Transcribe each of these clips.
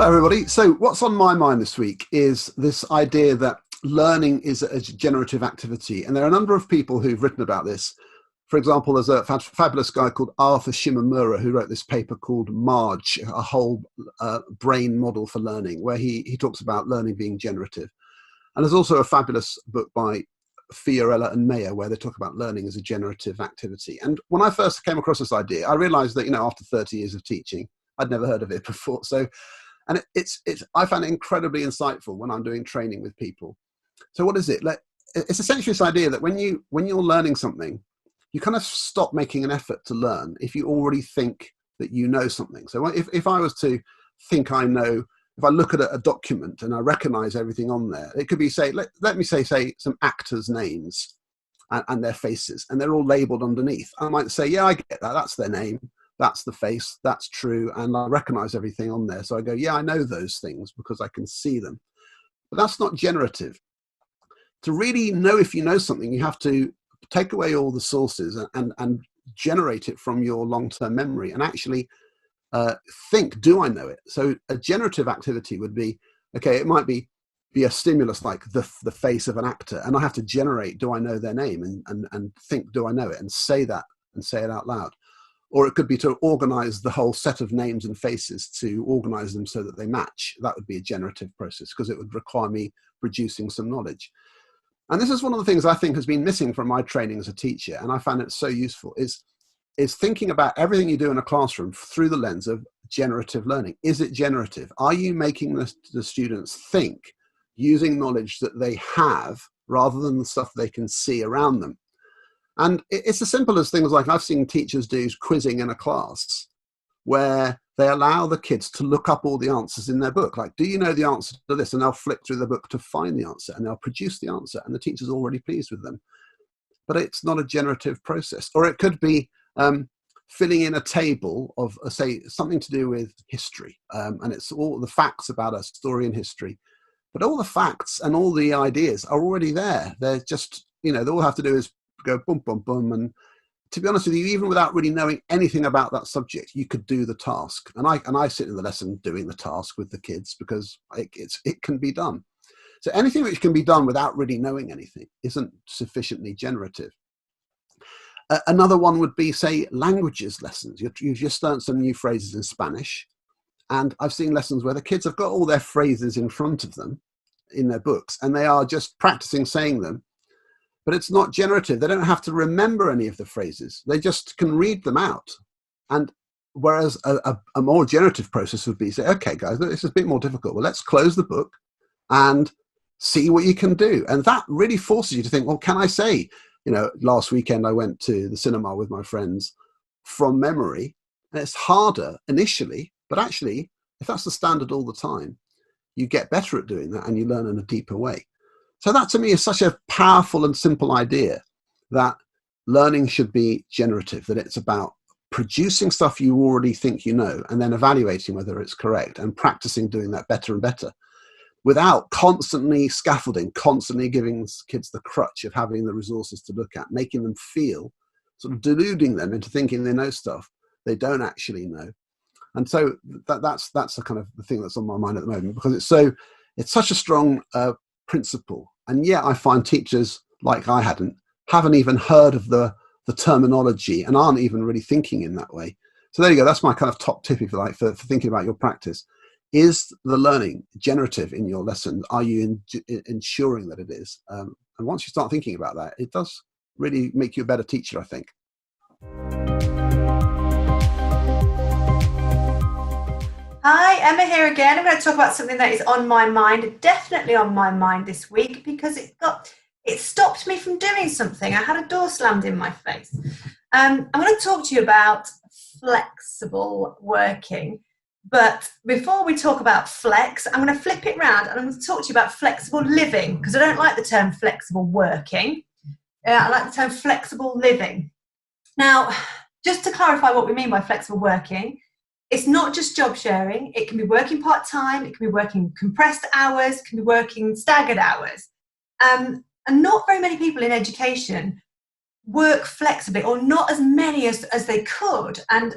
Hello, everybody. So what's on my mind this week is this idea that learning is a generative activity. And there are a number of people who've written about this. For example, there's a fabulous guy called Arthur Shimomura who wrote this paper called Marge, a whole brain model for learning, where he talks about learning being generative. And there's also a fabulous book by Fiorella and Mayer where they talk about learning as a generative activity. And when I first came across this idea, I realized that, after 30 years of teaching, I'd never heard of it before. And I find it incredibly insightful when I'm doing training with people. So what is it? It's essentially this idea that when you're learning something, you kind of stop making an effort to learn if you already think that you know something. So if I was to think I know, if I look at a document and I recognize everything on there, it could be, let me say some actors' names and their faces, and they're all labeled underneath. I might say, yeah, I get that. That's their name. That's the face, that's true, and I recognize everything on there. So I go, yeah, I know those things because I can see them. But that's not generative. To really know if you know something, you have to take away all the sources and generate it from your long-term memory and actually think, do I know it? So a generative activity would be, okay, it might be a stimulus like the face of an actor, and I have to generate, do I know their name? And think, do I know it? And say that and say it out loud. Or it could be to organize the whole set of names and faces, to organize them so that they match. That would be a generative process because it would require me producing some knowledge. And this is one of the things I think has been missing from my training as a teacher, and I found it so useful, is thinking about everything you do in a classroom through the lens of generative learning. Is it generative? Are you making the students think using knowledge that they have rather than the stuff they can see around them? And it's as simple as things like I've seen teachers do quizzing in a class where they allow the kids to look up all the answers in their book. Like, do you know the answer to this? And they'll flick through the book to find the answer and they'll produce the answer and the teacher's already pleased with them. But it's not a generative process. Or it could be filling in a table of, say, something to do with history. And it's all the facts about a story in history. But all the facts and all the ideas are already there. They're just, they all have to do is go boom, boom, boom. And to be honest with you, even without really knowing anything about that subject, you could do the task. And I sit in the lesson doing the task with the kids because it can be done. So anything which can be done without really knowing anything isn't sufficiently generative. Another one would be, say, languages lessons. You've just learned some new phrases in Spanish. And I've seen lessons where the kids have got all their phrases in front of them in their books, and they are just practicing saying them. But it's not generative. They don't have to remember any of the phrases. They just can read them out. And whereas a more generative process would be, say, okay, guys, this is a bit more difficult. Well, let's close the book and see what you can do. And that really forces you to think, well, can I say, last weekend I went to the cinema with my friends from memory. And it's harder initially, but actually, if that's the standard all the time, you get better at doing that and you learn in a deeper way. So that to me is such a powerful and simple idea that learning should be generative, that it's about producing stuff you already think you know and then evaluating whether it's correct and practicing doing that better and better without constantly scaffolding, constantly giving kids the crutch of having the resources to look at, making them feel, sort of deluding them into thinking they know stuff they don't actually know. And so that's the kind of the thing that's on my mind at the moment, because it's such a strong principle. And yet I find teachers, like I haven't even heard of the terminology and aren't even really thinking in that way. So there you go. That's my kind of top tip, if you like, for thinking about your practice. Is the learning generative in your lesson? Are you ensuring that it is? And once you start thinking about that, it does really make you a better teacher, I think. Hi, Emma here again. I'm going to talk about something that is on my mind, definitely on my mind this week, because it stopped me from doing something. I had a door slammed in my face. I'm going to talk to you about flexible working. But before we talk about flex, I'm going to flip it around and I'm going to talk to you about flexible living, because I don't like the term flexible working. I like the term flexible living. Now, just to clarify what we mean by flexible working, it's not just job sharing. It can be working part-time, it can be working compressed hours, it can be working staggered hours. And not very many people in education work flexibly, or not as many as they could. And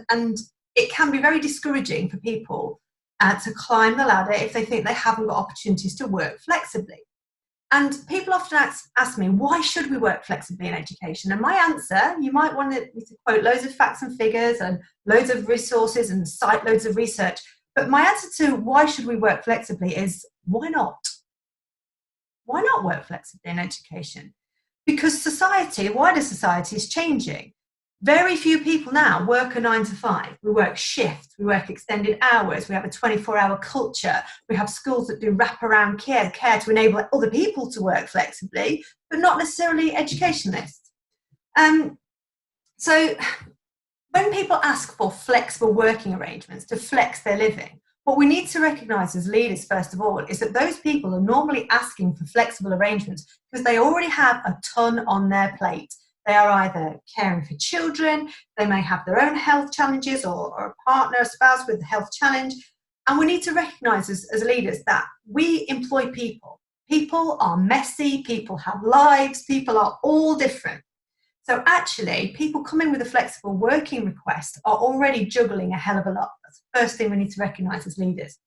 it can be very discouraging for people to climb the ladder if they think they haven't got opportunities to work flexibly. And people often ask me, why should we work flexibly in education? And my answer, you might want me to quote loads of facts and figures and loads of resources and cite loads of research. But my answer to why should we work flexibly is, why not? Why not work flexibly in education? Because society, wider society, is changing. Very few people now work a 9 to 5. We work shifts, we work extended hours, we have a 24-hour culture, we have schools that do wraparound care to enable other people to work flexibly, but not necessarily educationalists. So when people ask for flexible working arrangements to flex their living, what we need to recognise as leaders, first of all, is that those people are normally asking for flexible arrangements because they already have a ton on their plate. They are either caring for children, they may have their own health challenges, or a partner, a spouse with a health challenge. And we need to recognise as leaders that we employ people. People are messy, people have lives, people are all different. So actually, people coming with a flexible working request are already juggling a hell of a lot. That's the first thing we need to recognise as leaders.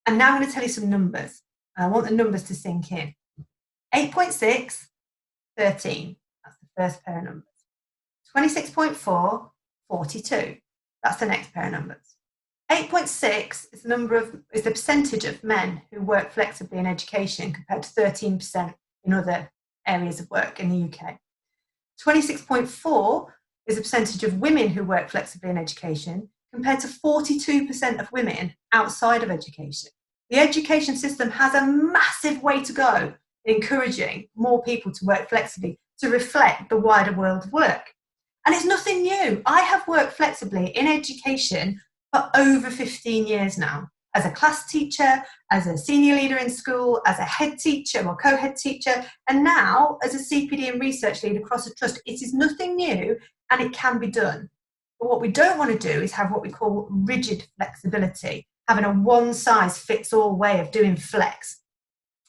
And now I'm going to tell you some numbers. I want the numbers to sink in. 8.6, 13. That's the first pair of numbers. 26.4, 42. That's the next pair of numbers. 8.6 is the percentage of men who work flexibly in education compared to 13% in other areas of work in the UK. 26.4 is the percentage of women who work flexibly in education compared to 42% of women outside of education. The education system has a massive way to go in encouraging more people to work flexibly to reflect the wider world of work. And it's nothing new. I have worked flexibly in education for over 15 years now, as a class teacher, as a senior leader in school, as a head teacher or co-head teacher, and now as a CPD and research lead across a trust. It is nothing new and it can be done. But what we don't want to do is have what we call rigid flexibility, having a one-size-fits-all way of doing flex.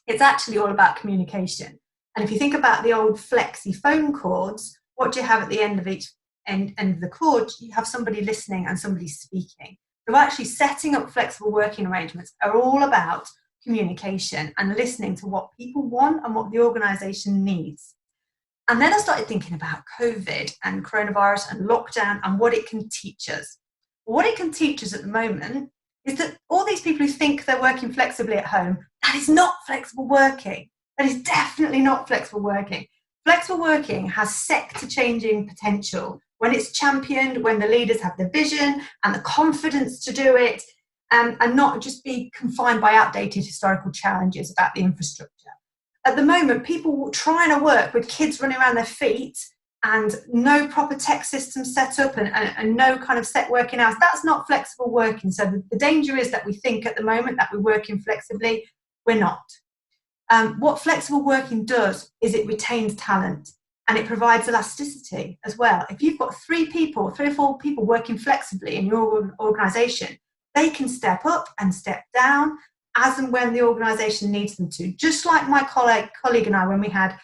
It's actually all about communication. And if you think about the old flexi phone cords, what do you have at the end of each end of the cord? You have somebody listening and somebody speaking. So actually setting up flexible working arrangements are all about communication and listening to what people want and what the organisation needs. And then I started thinking about COVID and coronavirus and lockdown and what it can teach us. What it can teach us at the moment is that all these people who think they're working flexibly at home, that is not flexible working. That is definitely not flexible working. Flexible working has sector-changing potential when it's championed, when the leaders have the vision and the confidence to do it, and not just be confined by outdated historical challenges about the infrastructure. At the moment, people trying to work with kids running around their feet and no proper tech system set up and no kind of set working hours, that's not flexible working. So the danger is that we think at the moment that we're working flexibly. We're not. What flexible working does is it retains talent and it provides elasticity as well. If you've got 3 or 4 people working flexibly in your organisation, they can step up and step down as and when the organisation needs them to. Just like my colleague and I, when we had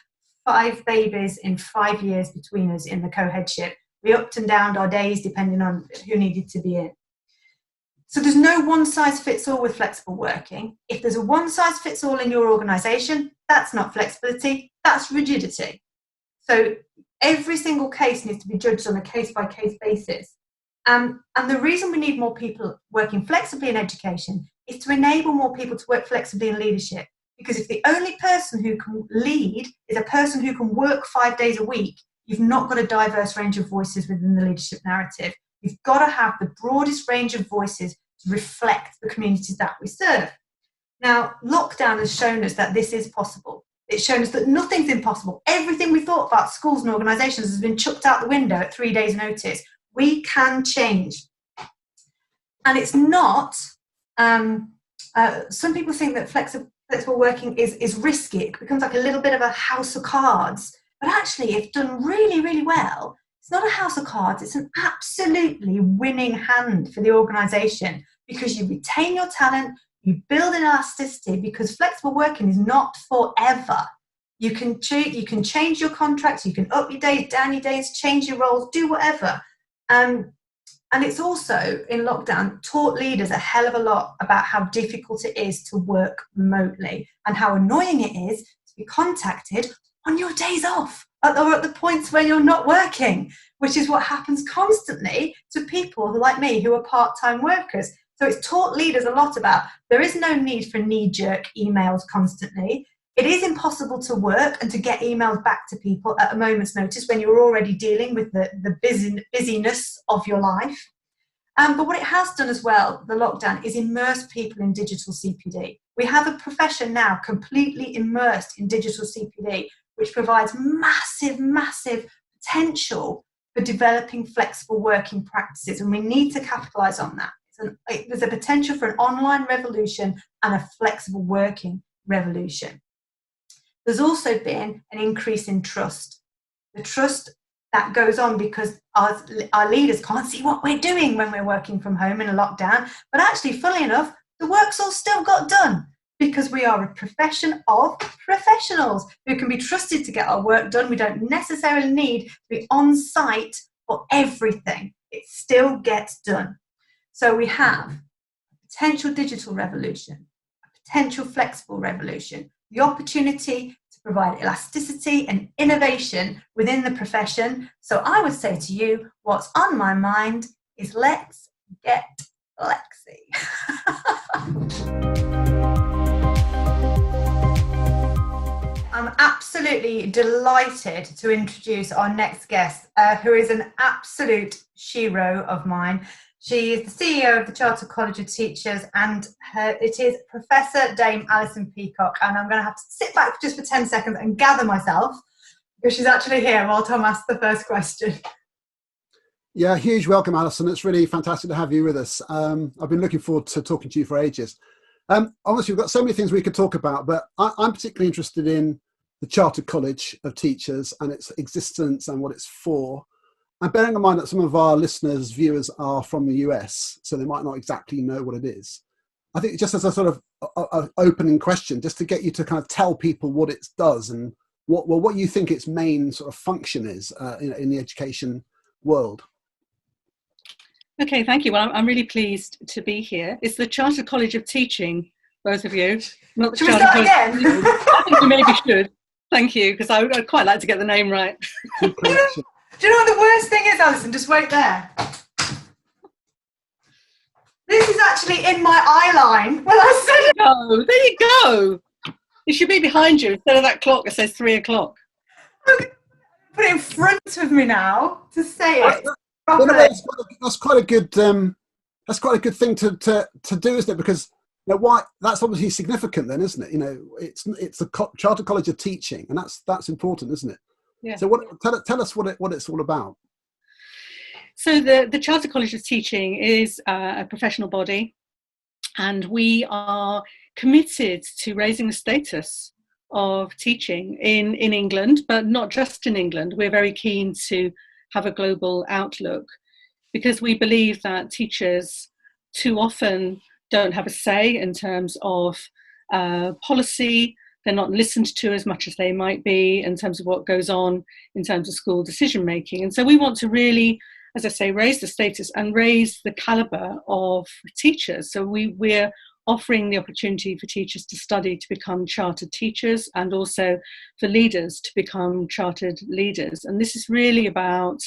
5 babies in 5 years between us in the co-headship, we upped and downed our days depending on who needed to be in. So there's no one-size-fits-all with flexible working. If there's a one-size-fits-all in your organisation, that's not flexibility, that's rigidity. So every single case needs to be judged on a case-by-case basis. And the reason we need more people working flexibly in education is to enable more people to work flexibly in leadership. Because if the only person who can lead is a person who can work 5 days a week, you've not got a diverse range of voices within the leadership narrative. You've got to have the broadest range of voices to reflect the communities that we serve. Now, lockdown has shown us that this is possible. It's shown us that nothing's impossible. Everything we thought about schools and organisations has been chucked out the window at 3 days' notice. We can change. And it's not, some people think that flexible working is risky. It becomes like a little bit of a house of cards. But actually, if done really, really well, it's not a house of cards. It's an absolutely winning hand for the organisation because you retain your talent, you build an elasticity because flexible working is not forever. You can change your contracts, you can up your days, down your days, change your roles, do whatever. And it's also, in lockdown, taught leaders a hell of a lot about how difficult it is to work remotely and how annoying it is to be contacted on your days off or at the points where you're not working, which is what happens constantly to people like me who are part-time workers. So it's taught leaders a lot about there is no need for knee-jerk emails constantly. It is impossible to work and to get emails back to people at a moment's notice when you're already dealing with the busyness of your life. But what it has done as well, the lockdown, is immerse people in digital CPD. We have a profession now completely immersed in digital CPD, which provides massive, massive potential for developing flexible working practices, and we need to capitalise on that. There's a potential for an online revolution and a flexible working revolution. There's also been an increase in trust. The trust that goes on because our leaders can't see what we're doing when we're working from home in a lockdown, but actually, funnily enough, the work's all still got done because we are a profession of professionals who can be trusted to get our work done. We don't necessarily need to be on site for everything. It still gets done. So we have a potential digital revolution, a potential flexible revolution, the opportunity to provide elasticity and innovation within the profession. So I would say to you, what's on my mind is let's get flexy. I'm absolutely delighted to introduce our next guest, who is an absolute shero of mine. She is the CEO of the Chartered College of Teachers, and it is Professor Dame Alison Peacock. And I'm going to have to sit back just for 10 seconds and gather myself, because she's actually here while Tom asks the first question. Yeah, huge welcome, Alison. It's really fantastic to have you with us. I've been looking forward to talking to you for ages. Obviously, we've got so many things we could talk about, but I'm particularly interested in the Chartered College of Teachers and its existence and what it's for. And bearing in mind that some of our listeners, viewers are from the US, so they might not exactly know what it is. I think just as a sort of opening question, just to get you to kind of tell people what it does and what you think its main sort of function is in the education world. Okay, thank you. Well, I'm really pleased to be here. It's the Chartered College of Teaching, both of you. Not the Should we start again? I think we maybe should. Thank you, because I'd quite like to get the name right. Do you know what the worst thing is, Alison? Just wait there. This is actually in my eye line. Well, I said it. Oh, there you go. It should be behind you instead of that clock that says 3 o'clock. Put it in front of me now to say it. That's quite a good. That's quite a good thing to do, isn't it? Because why? That's obviously significant, then, isn't it? It's the Chartered College of Teaching, and that's important, isn't it? Yeah. So tell us what it's all about. So the Chartered College of Teaching is a professional body, and we are committed to raising the status of teaching in England, but not just in England. We're very keen to have a global outlook because we believe that teachers too often don't have a say in terms of policy. They're not listened to as much as they might be in terms of what goes on in terms of school decision making. And so we want to really, as I say, raise the status and raise the calibre of teachers. So we're offering the opportunity for teachers to study to become chartered teachers and also for leaders to become chartered leaders. And this is really about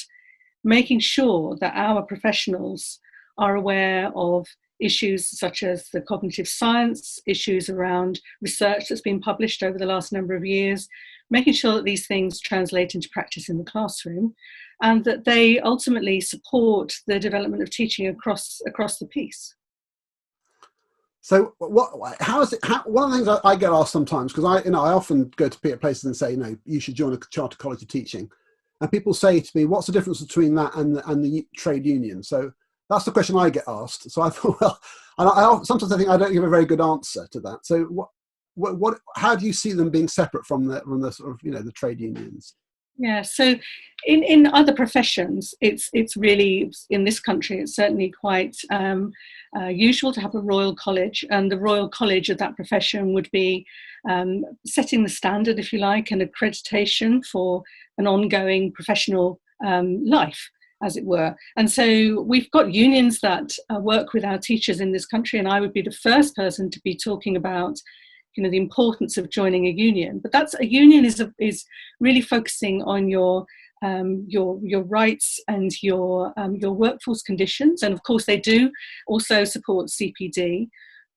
making sure that our professionals are aware of issues such as the cognitive science, issues around research that's been published over the last number of years, making sure that these things translate into practice in the classroom and that they ultimately support the development of teaching across the piece. So how is it? One of the things I get asked sometimes, because I often go to places and say, you should join a Chartered College of Teaching, and people say to me, what's the difference between that and the trade union? So that's the question I get asked. So I thought, well, and sometimes I think I don't give a very good answer to that. So how do you see them being separate from the sort of the trade unions? Yeah, so in other professions, it's really, in this country, it's certainly quite usual to have a Royal College, and the Royal College of that profession would be setting the standard, if you like, and accreditation for an ongoing professional life. as it were. And so we've got unions that work with our teachers in this country, and I would be the first person to be talking about, you know, the importance of joining a union. But that's a union is really focusing on your rights and your workforce conditions, and of course they do also support CPD.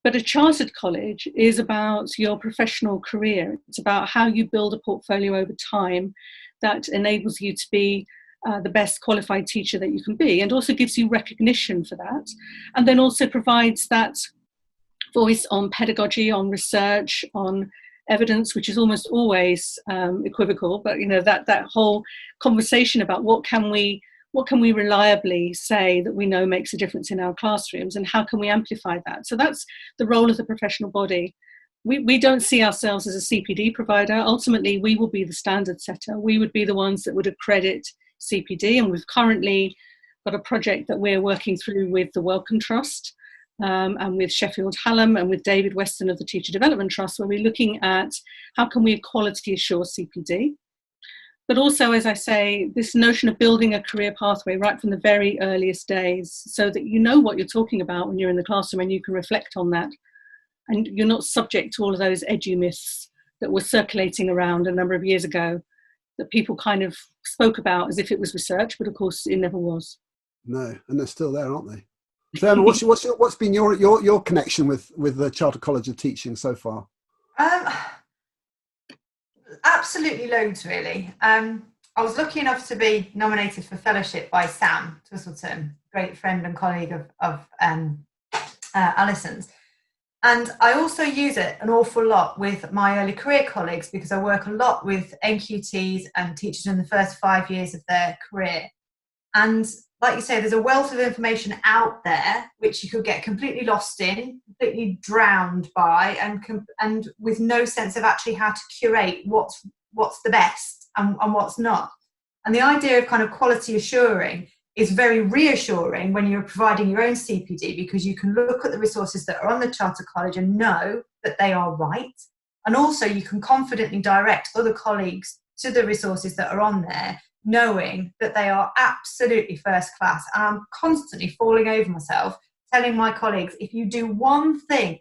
But a chartered college is about your professional career. It's about how you build a portfolio over time that enables you to be the best qualified teacher that you can be, and also gives you recognition for that, and then also provides that voice on pedagogy, on research, on evidence, which is almost always equivocal. But you know, that whole conversation about what can we reliably say that we know makes a difference in our classrooms, and how can we amplify that? So that's the role of the professional body. We don't see ourselves as a CPD provider. Ultimately, we will be the standard setter. We would be the ones that would accredit CPD, and we've currently got a project that we're working through with the Wellcome Trust, and with Sheffield Hallam and with David Weston of the Teacher Development Trust, where we're looking at how can we quality assure CPD. But also, as I say, this notion of building a career pathway right from the very earliest days, so that you know what you're talking about when you're in the classroom and you can reflect on that. And you're not subject to all of those edu myths that were circulating around a number of years ago, that people kind of spoke about as if it was research, but of course it never was. No, and they're still there, aren't they? So Emma, what's been your connection with the Chartered College of Teaching so far? Absolutely loads, really. I was lucky enough to be nominated for fellowship by Sam Twistleton, great friend and colleague of Alison's. And I also use it an awful lot with my early career colleagues, because I work a lot with NQTs and teachers in the first 5 years of their career. And like you say, there's a wealth of information out there which you could get completely lost in, completely drowned by, and with no sense of actually how to curate what's the best and what's not. And the idea of kind of quality assuring is very reassuring when you're providing your own CPD, because you can look at the resources that are on the Charter College and know that they are right. And also you can confidently direct other colleagues to the resources that are on there, knowing that they are absolutely first class. And I'm constantly falling over myself telling my colleagues, if you do one thing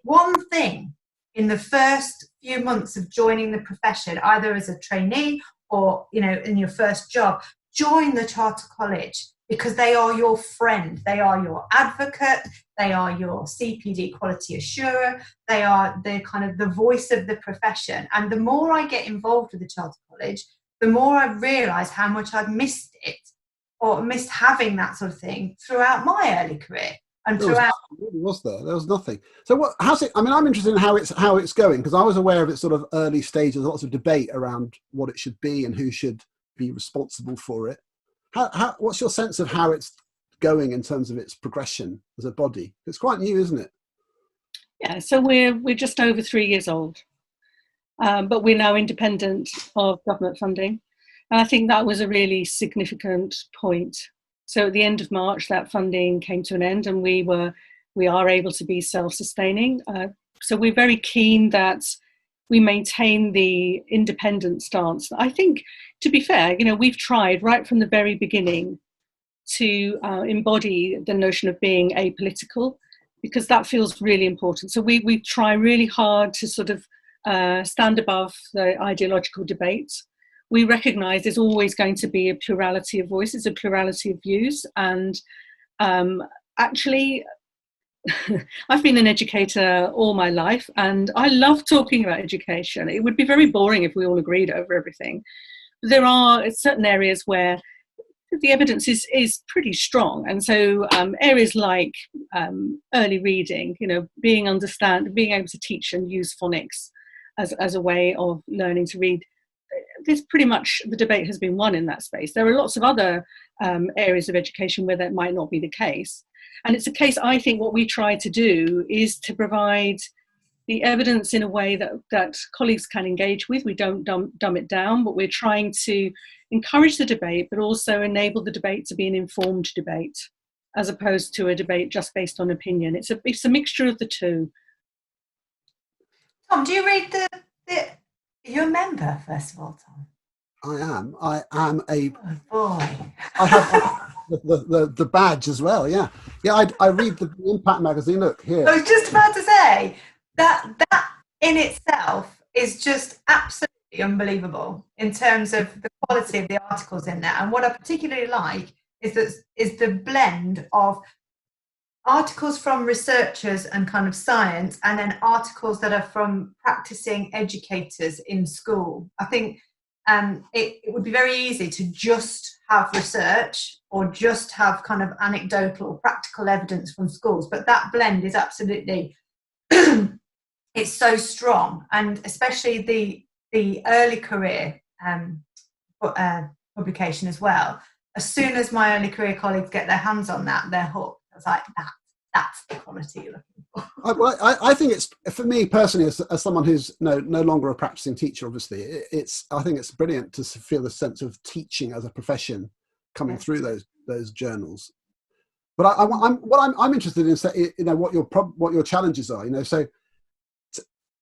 in the first few months of joining the profession, either as a trainee or, you know, in your first job, join the Charter College, because they are your friend, they are your advocate, they are your CPD quality assurer, they are the kind of the voice of the profession. And the more I get involved with the Charter College, the more I realise how much I've missed it, or missed having that sort of thing throughout my early career. And throughout, there was nothing. So how's it? I mean, I'm interested in how it's going, because I was aware of its sort of early stages, lots of debate around what it should be and who should be responsible for it. What's your sense of how it's going in terms of its progression as a body? It's quite new, isn't it? Yeah, so we're just over 3 years old, but we're now independent of government funding, and I think that was a really significant point. So at the end of March, that funding came to an end, and we are able to be self-sustaining. So we're very keen that we maintain the independent stance. I think, to be fair, you know, we've tried right from the very beginning to embody the notion of being apolitical, because that feels really important. So we try really hard to sort of stand above the ideological debates. We recognise there's always going to be a plurality of voices, a plurality of views, and actually, I've been an educator all my life, and I love talking about education. It would be very boring if we all agreed over everything. There are certain areas where the evidence is pretty strong, and so areas like early reading, you know, being able to teach and use phonics as a way of learning to read. This pretty much, the debate has been won in that space. There are lots of other areas of education where that might not be the case. And it's a case, I think, what we try to do is to provide the evidence in a way that colleagues can engage with. We don't dumb it down, but we're trying to encourage the debate, but also enable the debate to be an informed debate, as opposed to a debate just based on opinion. It's a mixture of the two. Tom, do you read you're a member, first of all, Tom? I am a... Oh, boy. the badge as well. Yeah. I read the Impact magazine. Look here. I was just about to say that in itself is just absolutely unbelievable in terms of the quality of the articles in there. And what I particularly like is the blend of articles from researchers and kind of science, and then articles that are from practicing educators in school. I think it would be very easy to just have research or just have kind of anecdotal or practical evidence from schools, but that blend is absolutely it's so strong. And especially the early career publication as well. As soon as my early career colleagues get their hands on that, they're hooked. I was like, that's the quality you're looking for. I think it's, for me personally, as someone who's no longer a practicing teacher, obviously, I think it's brilliant to feel the sense of teaching as a profession coming through those journals. But I'm interested in what your challenges are. So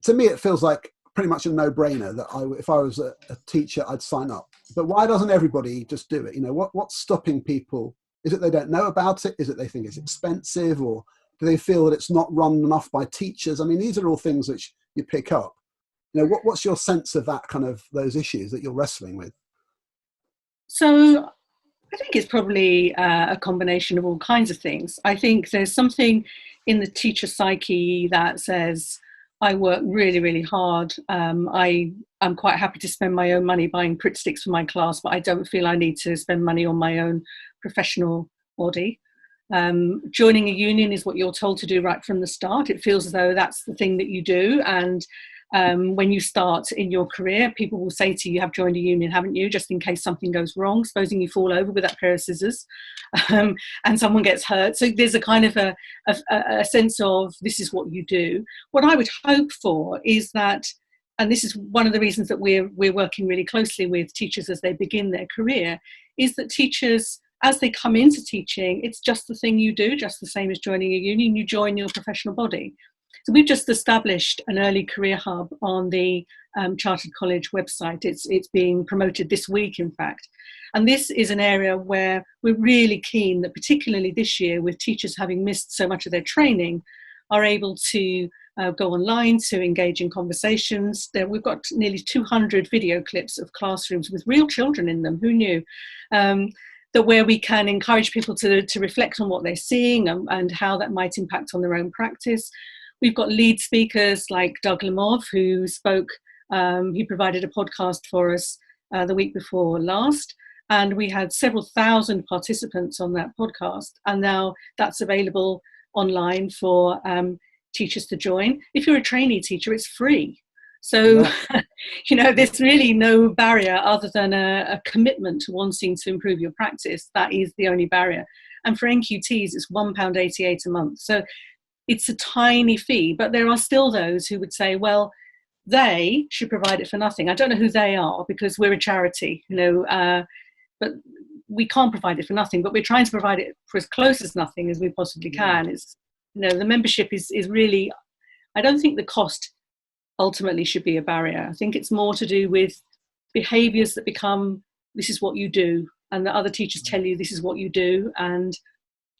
to me it feels like pretty much a no-brainer that if I was a teacher, I'd sign up. But why doesn't everybody just do it? What's stopping people? Is it they don't know about it? Is it they think it's expensive? Or do they feel that it's not run enough by teachers? I mean, these are all things which you pick up. What's your sense of that kind of those issues that you're wrestling with? So I think it's probably a combination of all kinds of things. I think there's something in the teacher psyche that says, I work really, really hard. I'm quite happy to spend my own money buying Pritt sticks for my class, but I don't feel I need to spend money on my own professional body. Joining a union is what you're told to do right from the start. It feels as though that's the thing that you do. And when you start in your career, people will say to you, you have joined a union, haven't you? Just in case something goes wrong, supposing you fall over with that pair of scissors and someone gets hurt. So there's a kind of a sense of this is what you do. What I would hope for is that, and this is one of the reasons that we're working really closely with teachers as they begin their career, is that teachers, as they come into teaching, it's just the thing you do, just the same as joining a union. You join your professional body. So we've just established an early career hub on the Chartered College website. It's being promoted this week, in fact. And this is an area where we're really keen that, particularly this year, with teachers having missed so much of their training, are able to go online to engage in conversations. We've got nearly 200 video clips of classrooms with real children in them. Who knew? Where we can encourage people to reflect on what they're seeing and how that might impact on their own practice. We've got lead speakers like Doug Lemov, who spoke, he provided a podcast for us the week before last, and we had several thousand participants on that podcast, and now that's available online for teachers to join. If you're a trainee teacher, it's free. So, there's really no barrier other than a commitment to wanting to improve your practice. That is the only barrier. And for NQTs, it's £1.88 a month. So it's a tiny fee, but there are still those who would say, well, they should provide it for nothing. I don't know who they are because we're a charity, but we can't provide it for nothing, but we're trying to provide it for as close as nothing as we possibly can. It's, the membership is really, I don't think the cost ultimately should be a barrier. I think it's more to do with behaviours that become, this is what you do, and the other teachers tell you this is what you do, and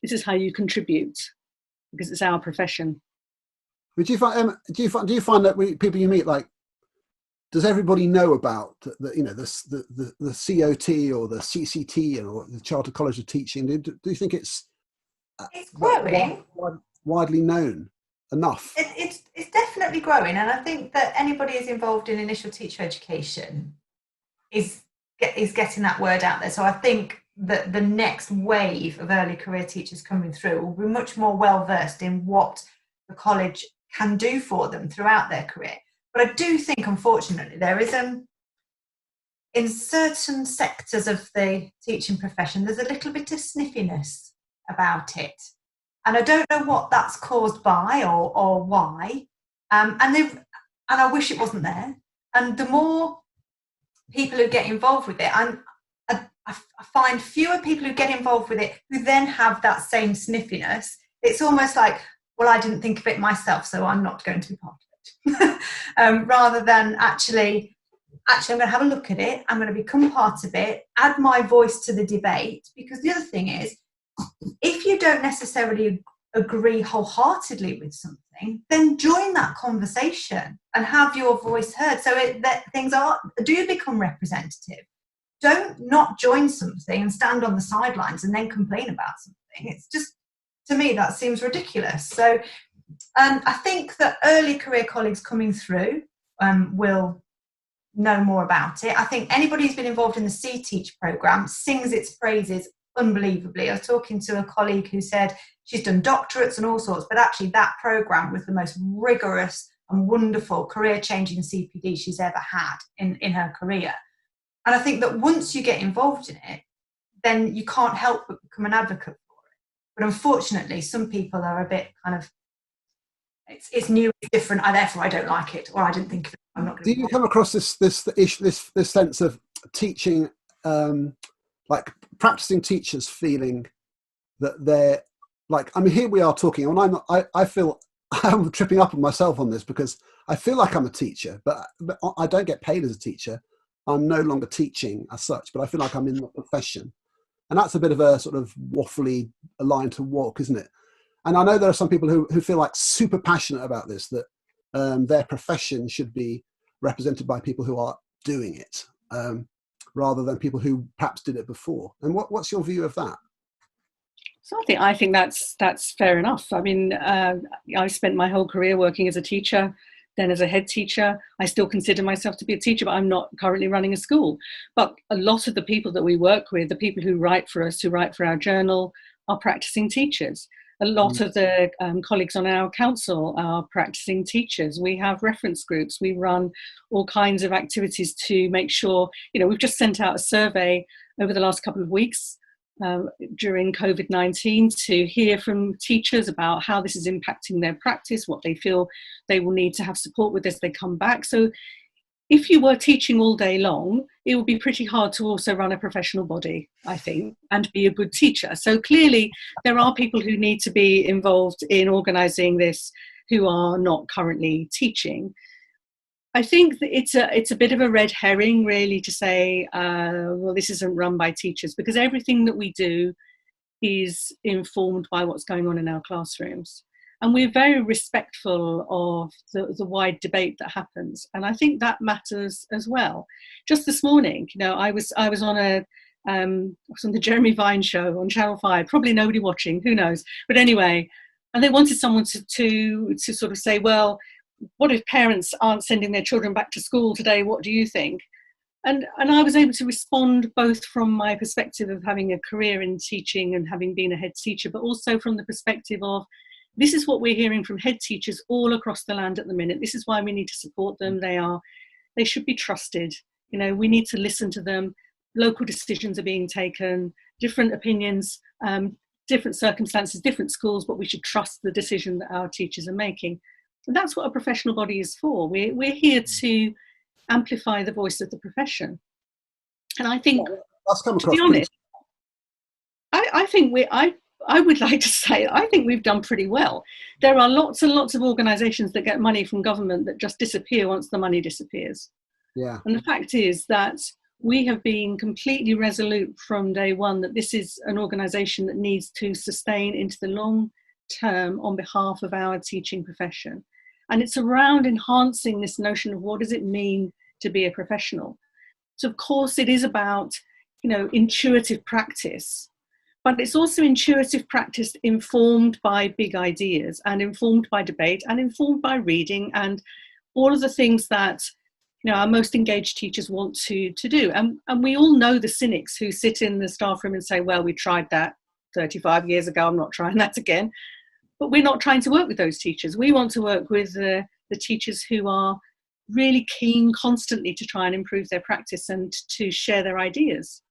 this is how you contribute, because it's our profession. Would you find, do you find that people you meet, like, does everybody know about the COT or the CCT or the Chartered College of Teaching? Do you think it's growing, widely known enough? It's definitely growing, and I think that anybody who's involved in initial teacher education is getting that word out there. So I think that the next wave of early career teachers coming through will be much more well versed in what the college can do for them throughout their career. But I do think, unfortunately, there is in certain sectors of the teaching profession, there's a little bit of sniffiness about it. And I don't know what that's caused by or why. And I wish it wasn't there. And the more people who get involved with it, I find fewer people who get involved with it who then have that same sniffiness. It's almost like, well, I didn't think of it myself, so I'm not going to be part of it. Rather than actually actually, I'm going to have a look at it. I'm going to become part of it, add my voice to the debate. Because the other thing is, if you don't necessarily agree wholeheartedly with something, then join that conversation and have your voice heard. So that things do become representative. Don't not join something and stand on the sidelines and then complain about something. It's just, to me, that seems ridiculous. So I think that early career colleagues coming through will know more about it. I think anybody who's been involved in the C-Teach programme sings its praises unbelievably. I was talking to a colleague who said she's done doctorates and all sorts, but actually that programme was the most rigorous and wonderful career-changing CPD she's ever had in her career. And I think that once you get involved in it, then you can't help but become an advocate for it. But unfortunately, some people are a bit kind of, it's new, it's different, therefore I don't like it, or I didn't think of it. I'm not going to. Do you come across this sense of teaching, like practicing teachers feeling that they're like, I mean, here we are talking, and I feel I'm tripping up on myself on this because I feel like I'm a teacher, but I don't get paid as a teacher. I'm no longer teaching as such, but I feel like I'm in the profession. And that's a bit of a sort of waffly line to walk, isn't it? And I know there are some people who feel like super passionate about this, that their profession should be represented by people who are doing it, rather than people who perhaps did it before. And what's your view of that? So I think that's fair enough. I mean, I spent my whole career working as a teacher, then as a head teacher. I still consider myself to be a teacher, but I'm not currently running a school. But a lot of the people that we work with, the people who write for us, who write for our journal, are practicing teachers. A lot of the colleagues on our council are practicing teachers. We have reference groups. We run all kinds of activities to make sure, we've just sent out a survey over the last couple of weeks during COVID-19 to hear from teachers about how this is impacting their practice, what they feel they will need to have support with as they come back. So if you were teaching all day long, it would be pretty hard to also run a professional body, I think, and be a good teacher. So clearly there are people who need to be involved in organising this who are not currently teaching. I think that it's a bit of a red herring, really, to say, well, this isn't run by teachers, because everything that we do is informed by what's going on in our classrooms. And we're very respectful of the wide debate that happens. And I think that matters as well. Just this morning, I was on the Jeremy Vine show on Channel 5, probably nobody watching, who knows. But anyway, and they wanted someone to sort of say, well, what if parents aren't sending their children back to school today? What do you think? And I was able to respond both from my perspective of having a career in teaching and having been a head teacher, but also from the perspective of, this is what we're hearing from head teachers all across the land at the minute. This is why we need to support them. They should be trusted. We need to listen to them. Local decisions are being taken, different opinions, different circumstances, different schools, but we should trust the decision that our teachers are making. And that's what a professional body is for. We're here to amplify the voice of the profession. And I think, to be honest, I think I would like to say, I think we've done pretty well. There are lots and lots of organisations that get money from government that just disappear once the money disappears. Yeah. And the fact is that we have been completely resolute from day one that this is an organisation that needs to sustain into the long term on behalf of our teaching profession. And it's around enhancing this notion of what does it mean to be a professional. So of course it is about, intuitive practice, but it's also intuitive practice informed by big ideas and informed by debate and informed by reading and all of the things that, our most engaged teachers want to do. And we all know the cynics who sit in the staff room and say, well, we tried that 35 years ago, I'm not trying that again. But we're not trying to work with those teachers. We want to work with the teachers who are really keen constantly to try and improve their practice and to share their ideas.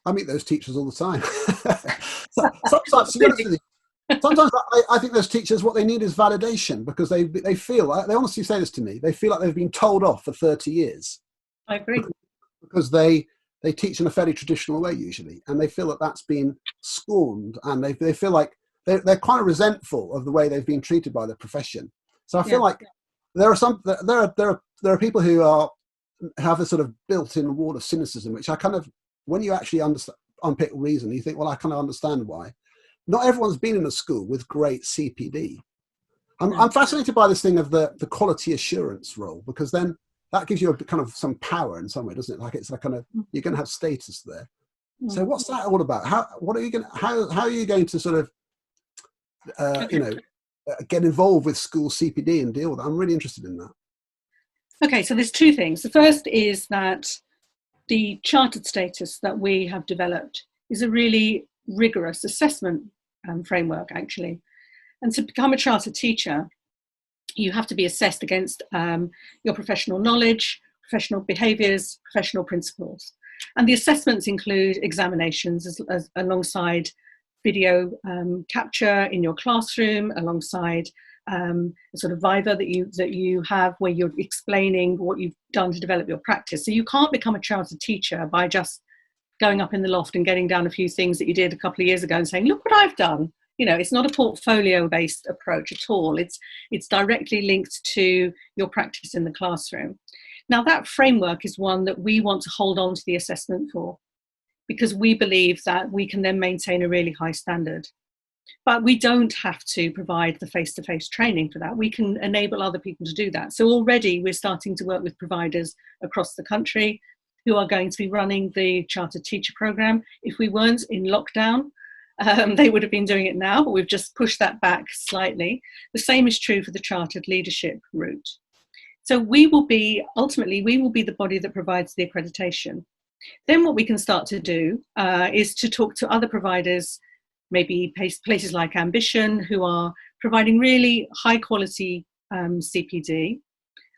I meet those teachers all the time. Sometimes I think those teachers, what they need is validation, because they feel, they honestly say this to me, they feel like they've been told off for 30 years. I agree. Because they teach in a fairly traditional way usually, and they feel that that's been scorned, and they feel like they're kind of resentful of the way they've been treated by the profession. So I feel like there are people who are have a sort of built-in wall of cynicism, which I kind of, when you actually unpick reason, you think, well, I kind of understand why. Not everyone's been in a school with great CPD. I'm fascinated by this thing of the quality assurance role, because then that gives you a kind of some power in some way, doesn't it? Like it's like kind of, you're going to have status there. So what's that all about? How are you going to sort of, get involved with school CPD and deal with that? I'm really interested in that. Okay, so there's two things. The first is that the chartered status that we have developed is a really rigorous assessment framework, actually. And to become a chartered teacher, you have to be assessed against your professional knowledge, professional behaviours, professional principles. And the assessments include examinations as alongside video capture in your classroom, alongside a sort of viva that you have where you're explaining what you've done to develop your practice. So you can't become a chartered teacher by just going up in the loft and getting down a few things that you did a couple of years ago and saying, look what I've done. You know, it's not a portfolio-based approach at all. It's directly linked to your practice in the classroom. Now, that framework is one that we want to hold on to the assessment for, because we believe that we can then maintain a really high standard. But we don't have to provide the face-to-face training for that. We can enable other people to do that. So already we're starting to work with providers across the country who are going to be running the Chartered Teacher Programme. If we weren't in lockdown, they would have been doing it now, but we've just pushed that back slightly. The same is true for the Chartered Leadership route. So ultimately, we will be the body that provides the accreditation. Then what we can start to do is to talk to other providers, maybe places like Ambition, who are providing really high quality CPD.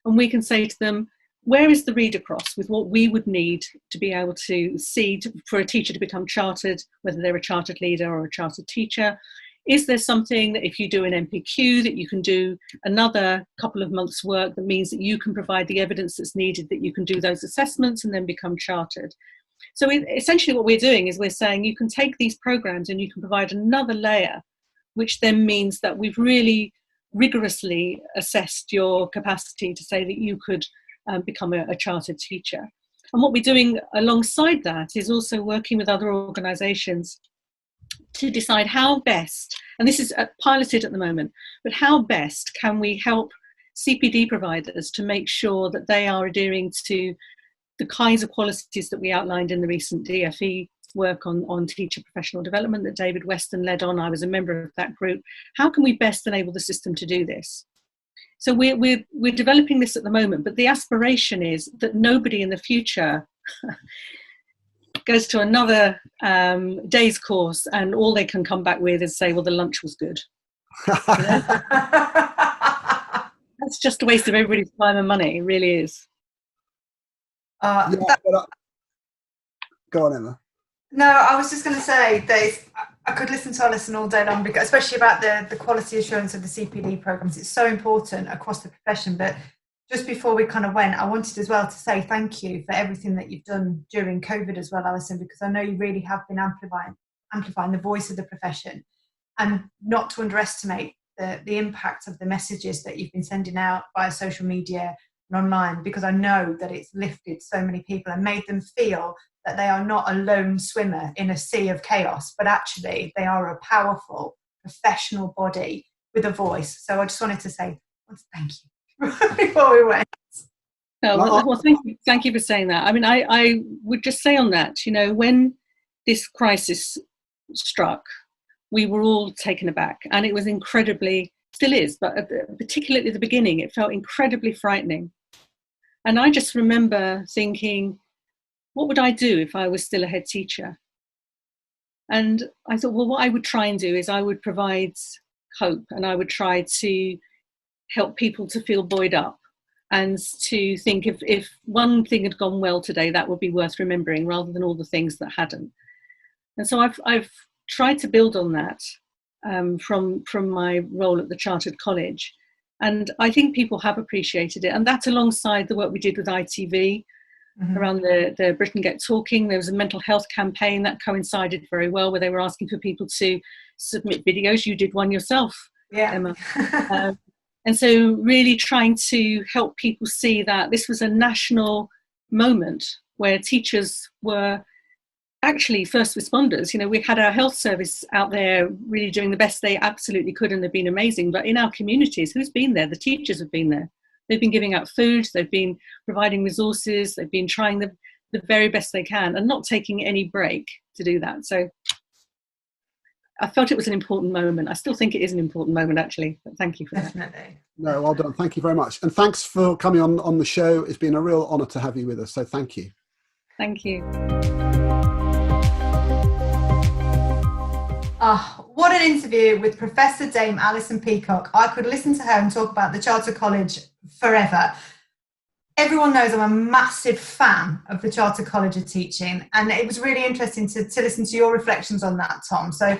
And we can say to them, where is the read across with what we would need to be able to see for a teacher to become chartered, whether they're a chartered leader or a chartered teacher? Is there something that if you do an MPQ that you can do another couple of months' work that means that you can provide the evidence that's needed, that you can do those assessments and then become chartered? So essentially what we're doing is we're saying you can take these programs and you can provide another layer, which then means that we've really rigorously assessed your capacity to say that you could become a chartered teacher. And what we're doing alongside that is also working with other organisations to decide how best, and this is piloted at the moment, but how best can we help CPD providers to make sure that they are adhering to the kinds of qualities that we outlined in the recent DFE work on teacher professional development that David Weston led on. I was a member of that group. How can we best enable the system to do this? So we're developing this at the moment, but the aspiration is that nobody in the future goes to another day's course and all they can come back with is say, well, the lunch was good. That's just a waste of everybody's time and money. It really is. Go on, Emma. No, I was just going to say that I could listen to Alison all day long, because especially about the quality assurance of the CPD programs. It's so important across the profession. But just before we kind of went, I wanted as well to say thank you for everything that you've done during COVID as well, Alison, because I know you really have been amplifying the voice of the profession, and not to underestimate the impact of the messages that you've been sending out via social media and online, because I know that it's lifted so many people and made them feel that they are not a lone swimmer in a sea of chaos, but actually they are a powerful professional body with a voice. So I just wanted to say thank you before we went. No, well, thank you for saying that. I mean, I would just say on that, you know, when this crisis struck, we were all taken aback, and it was incredibly, still is, but particularly at the beginning, it felt incredibly frightening. And I just remember thinking, what would I do if I was still a head teacher? And I thought, well, what I would try and do is I would provide hope, and I would try to help people to feel buoyed up and to think if one thing had gone well today, that would be worth remembering rather than all the things that hadn't. And so I've tried to build on that from my role at the Chartered College. And I think people have appreciated it. And that's alongside the work we did with ITV around the Britain Get Talking. There was a mental health campaign that coincided very well, where they were asking for people to submit videos. You did one yourself, Emma. And so really trying to help people see that this was a national moment where teachers were actually first responders. You know, we had our health service out there really doing the best they absolutely could, and they've been amazing. But in our communities, who's been there? The teachers have been there. They've been giving out food, they've been providing resources, they've been trying the very best they can and not taking any break to do that. So I felt it was an important moment. I still think it is an important moment, actually. But thank you for that. Definitely. No, well done. Thank you very much. And thanks for coming on the show. It's been a real honour to have you with us. So thank you. Thank you. Oh, what an interview with Professor Dame Alison Peacock. I could listen to her and talk about the Charter College forever. Everyone knows I'm a massive fan of the Charter College of Teaching, and it was really interesting to listen to your reflections on that, Tom. So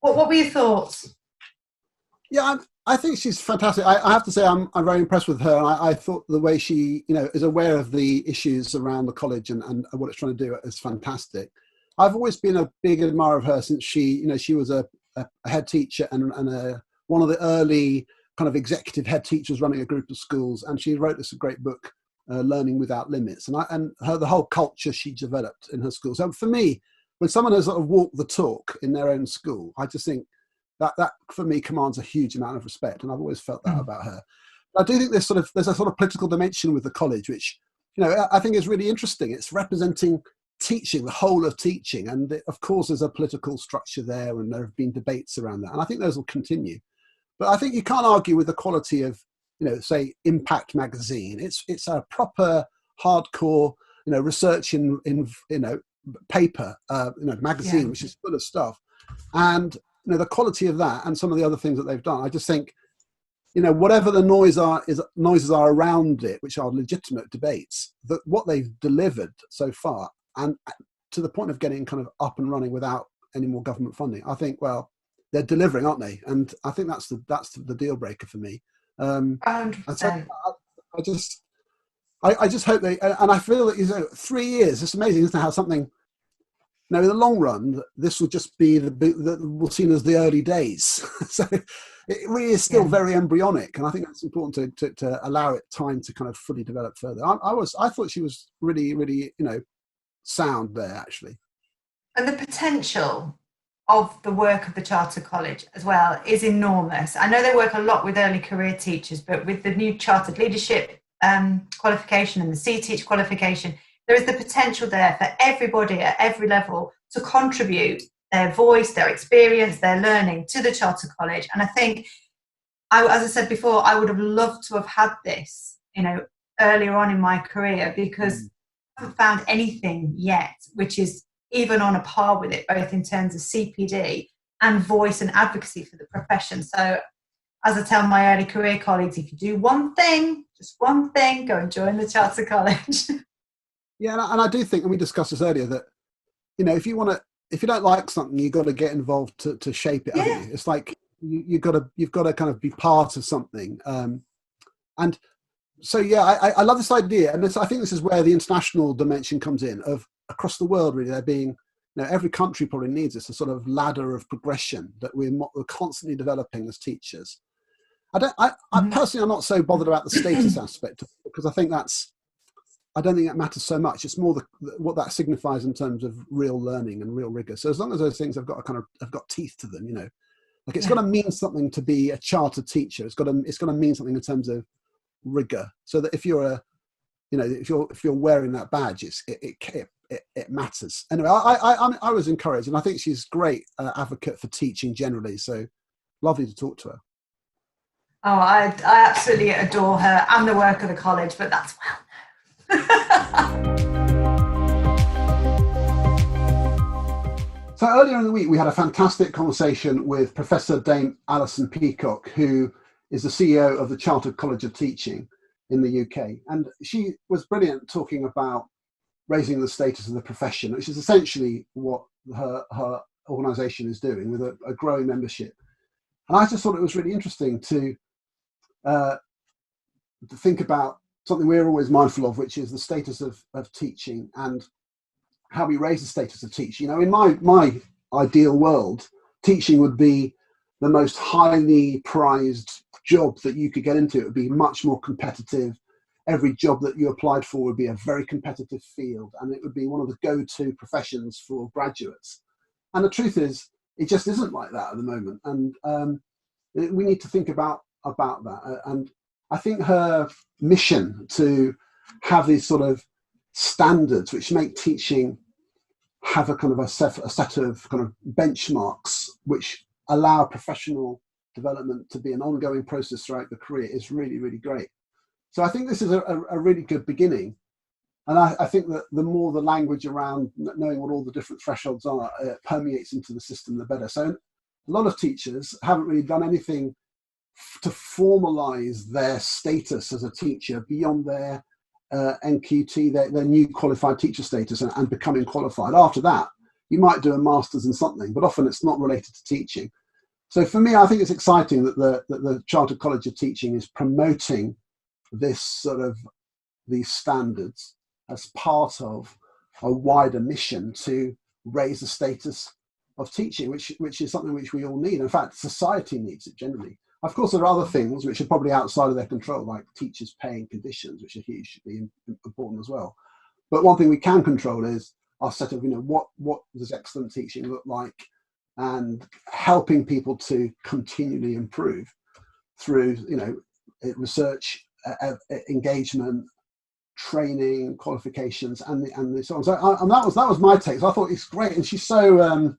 what were your thoughts? Yeah, I think she's fantastic. I have to say I'm very impressed with her. And I thought the way she, is aware of the issues around the college and what it's trying to do is fantastic. I've always been a big admirer of her since she was a head teacher and one of the early kind of executive head teachers running a group of schools. And she wrote this great book, Learning Without Limits. And the whole culture she developed in her school. So for me, when someone has sort of walked the talk in their own school, I just think that for me commands a huge amount of respect. And I've always felt that about her. But I do think there's a sort of political dimension with the college, which, I think is really interesting. It's representing teaching, the whole of teaching. And of course, there's a political structure there and there have been debates around that. And I think those will continue. But I think you can't argue with the quality of, say, Impact magazine. It's a proper hardcore, research in paper, magazine, which is full of stuff. And, the quality of that and some of the other things that they've done, I just think, whatever the noises are around it, which are legitimate debates, that what they've delivered so far, and to the point of getting kind of up and running without any more government funding, I think, well, they're delivering, aren't they? And I think that's the deal breaker for me. 100%. I just hope they, and I feel that 3 years. It's amazing, isn't it? How something. Now, in the long run, this will just be we'll seen as the early days. So it really is still very embryonic, and I think that's important to allow it time to kind of fully develop further. I thought she was really, really, sound there, actually. And the potential of the work of the Charter College as well is enormous. I know they work a lot with early career teachers, but with the new Chartered Leadership qualification and the C-Teach qualification, there is the potential there for everybody at every level to contribute their voice, their experience, their learning to the Charter College. And I think, as I said before, I would have loved to have had this, earlier on in my career, because I haven't found anything yet which is even on a par with it, both in terms of CPD and voice and advocacy for the profession. So, as I tell my early career colleagues, if you do one thing, just one thing, go and join the Charter College. Yeah, and I do think, and we discussed this earlier, that if you don't like something, you've got to get involved to shape it. Yeah. Haven't you? It's like you've got to kind of be part of something. And so I love this idea, and I think this is where the international dimension comes in. Of across the world, really, there being every country probably needs this, a sort of ladder of progression that we're constantly developing as teachers. I personally, I'm not so bothered about the status aspect, because I think I don't think that matters so much. It's more what that signifies in terms of real learning and real rigor. So as long as those things have got teeth to them, like it's got to mean something to be a chartered teacher. It's got to mean something in terms of rigor. So that if you're if you're wearing that badge, it matters. Anyway, I was encouraged, and I think she's a great advocate for teaching generally. So lovely to talk to her. Oh, I absolutely adore her and the work of the college, but that's well. So earlier in the week, we had a fantastic conversation with Professor Dame Alison Peacock, who is the CEO of the Chartered College of Teaching in the UK. And she was brilliant talking about raising the status of the profession, which is essentially what her organisation is doing with a growing membership. And I just thought it was really interesting to think about something we're always mindful of, which is the status of teaching and how we raise the status of teaching. In my ideal world, teaching would be the most highly prized job that you could get into. It would be much more competitive. every job that you applied for would be a very competitive field, and it would be one of the go-to professions for graduates. And the truth is, it just isn't like that at the moment. And we need to think about that. And I think her mission to have these sort of standards which make teaching have a kind of a set of kind of benchmarks which allow professional development to be an ongoing process throughout the career is really, really great. So I think this is a really good beginning. And I think that the more the language around knowing what all the different thresholds are permeates into the system, the better. So a lot of teachers haven't really done anything to formalize their status as a teacher beyond their NQT, their new qualified teacher status, and becoming qualified. After that, you might do a master's in something, but often it's not related to teaching. So for me, I think it's exciting that the Chartered College of Teaching is promoting this sort of these standards as part of a wider mission to raise the status of teaching, which is something which we all need. In fact, society needs it generally. Of course, there are other things which are probably outside of their control, like teachers' pay and conditions, which are hugely important as well. But one thing we can control is our set of, what does excellent teaching look like, and helping people to continually improve through, research, engagement, training, qualifications, and so on. So and that was my take. So I thought it's great, and she's so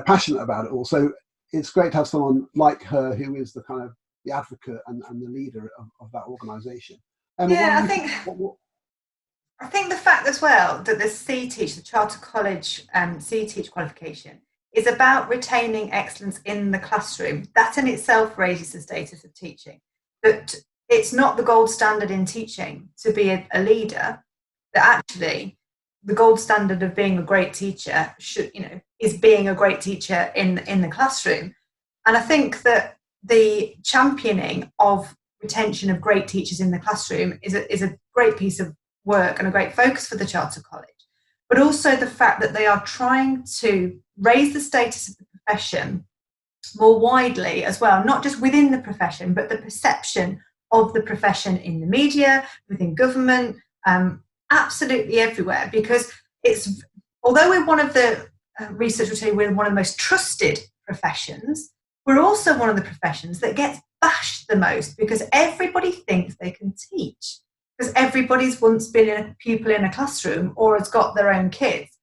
passionate about it all. So it's great to have someone like her who is the kind of the advocate and the leader of that organisation. Yeah, I think the fact as well that the CTEACH, the Chartered College CTEACH qualification, is about retaining excellence in the classroom. That in itself raises the status of teaching. That it's not the gold standard in teaching to be a leader, that actually the gold standard of being a great teacher is being a great teacher in the classroom. And I think that the championing of retention of great teachers in the classroom is a great piece of work and a great focus for the Chartered College. But also the fact that they are trying to raise the status of the profession more widely as well, not just within the profession, but the perception of the profession in the media, within government, absolutely everywhere. Because although we're one of the research will tell you we're one of the most trusted professions, we're also one of the professions that gets bashed the most, because everybody thinks they can teach, because everybody's once been a pupil in a classroom or has got their own kids.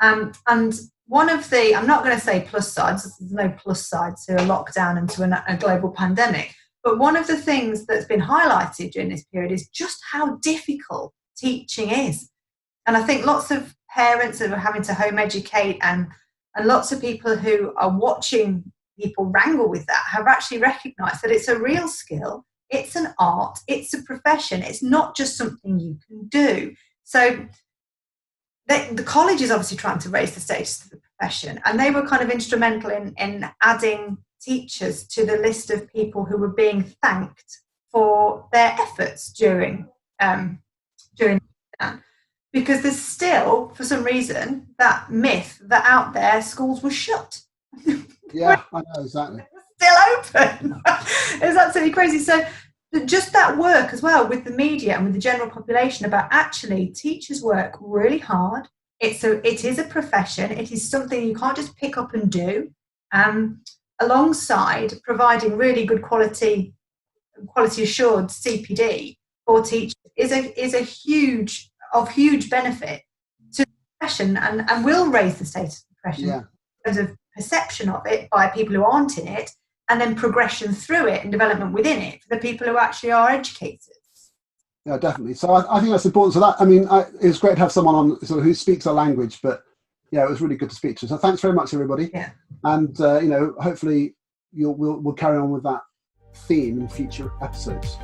And one of the, I'm not going to say plus sides, there's no plus sides to a lockdown and to a global pandemic, but one of the things that's been highlighted during this period is just how difficult teaching is. And I think lots of parents who are having to home educate and lots of people who are watching people wrangle with that have actually recognised that it's a real skill, it's an art, it's a profession, it's not just something you can do. So the college is obviously trying to raise the status of the profession, and they were kind of instrumental in adding teachers to the list of people who were being thanked for their efforts during that. Because there's still, for some reason, that myth that out there schools were shut. Yeah, I know, exactly. Still open. It's absolutely crazy. So just that work as well with the media and with the general population about actually teachers work really hard. It is a profession. It is something you can't just pick up and do. Alongside providing really good quality assured CPD for teachers is a huge benefit to the profession and will raise the status of the profession in terms of perception of it by people who aren't in it, and then progression through it and development within it for the people who actually are educators. Yeah, definitely. So I think that's important. So that, I mean, it's great to have someone on sort of who speaks our language, but yeah, it was really good to speak to. So thanks very much, everybody. Yeah. And hopefully we'll carry on with that theme in future episodes.